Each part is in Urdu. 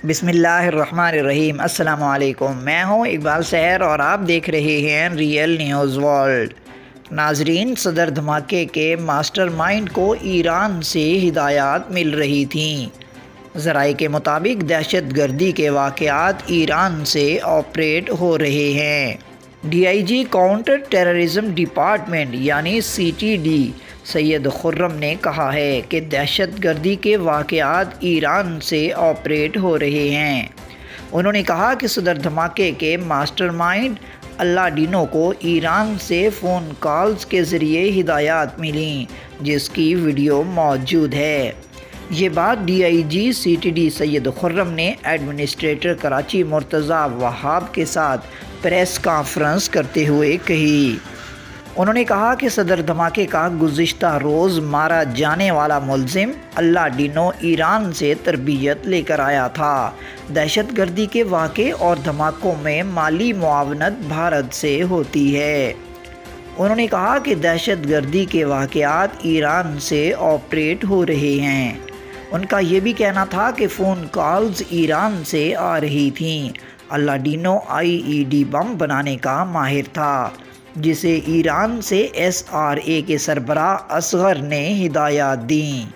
بسم اللہ الرحمن الرحیم۔ السلام علیکم، میں ہوں اقبال سحر اور آپ دیکھ رہے ہیں ریئل نیوز ورلڈ۔ ناظرین، صدر دھماکے کے ماسٹر مائنڈ کو ایران سے ہدایات مل رہی تھیں۔ ذرائع کے مطابق دہشت گردی کے واقعات ایران سے آپریٹ ہو رہے ہیں۔ D I G counter terrorism department یعنی CTD سید خرم نے کہا ہے کہ دہشت گردی کے واقعات ایران سے آپریٹ ہو رہے ہیں۔ انہوں نے کہا کہ صدر دھماکے کے ماسٹر مائنڈ اللہ ڈینو کو ایران سے فون کالز کے ذریعے ہدایات ملیں، جس کی ویڈیو موجود ہے۔ یہ بات D I G CTD Syed Khurram نے ایڈمنسٹریٹر کراچی مرتضیٰ وہاب کے ساتھ پریس کانفرنس کرتے ہوئے کہی۔ انہوں نے کہا کہ صدر دھماکے کا گزشتہ روز مارا جانے والا ملزم اللہ ڈینو ایران سے تربیت لے کر آیا تھا۔ دہشت گردی کے واقعے اور دھماکوں میں مالی معاونت بھارت سے ہوتی ہے۔ انہوں نے کہا کہ دہشت گردی کے واقعات ایران سے آپریٹ ہو رہے ہیں۔ ان کا یہ بھی کہنا تھا کہ فون کالز ایران سے آ رہی تھیں۔ اللہ ڈینو IED بم بنانے کا ماہر تھا، جسے ایران سے SRA کے سربراہ اصغر نے ہدایات دیں۔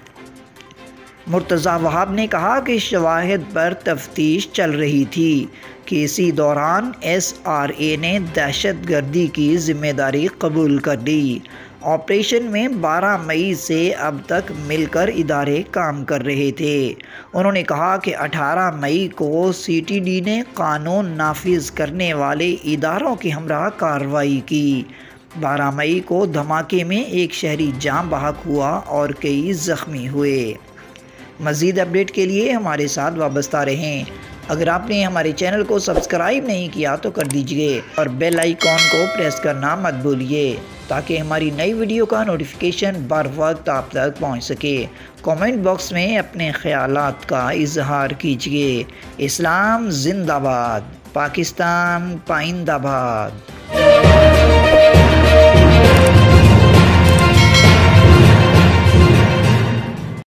مرتضیٰ وہاب نے کہا کہ شواہد پر تفتیش چل رہی تھی کہ اسی دوران SRA نے دہشت گردی کی ذمہ داری قبول کر لی۔ آپریشن میں 12 مئی سے اب تک مل کر ادارے کام کر رہے تھے۔ انہوں نے کہا کہ 18 مئی کو CTD نے قانون نافذ کرنے والے اداروں کے ہمراہ کارروائی کی۔ 12 مئی کو دھماکے میں ایک شہری جاں بحق ہوا اور کئی زخمی ہوئے۔ مزید اپڈیٹ کے لیے ہمارے ساتھ وابستہ رہیں۔ اگر آپ نے ہمارے چینل کو سبسکرائب نہیں کیا تو کر دیجئے اور بیل آئیکن کو پریس کرنا مت بھولیے تاکہ ہماری نئی ویڈیو کا نوٹیفیکیشن بر وقت آپ تک پہنچ سکے۔ کامنٹ باکس میں اپنے خیالات کا اظہار کیجئے۔ اسلام زندہ باد، پاکستان پائندہ باد۔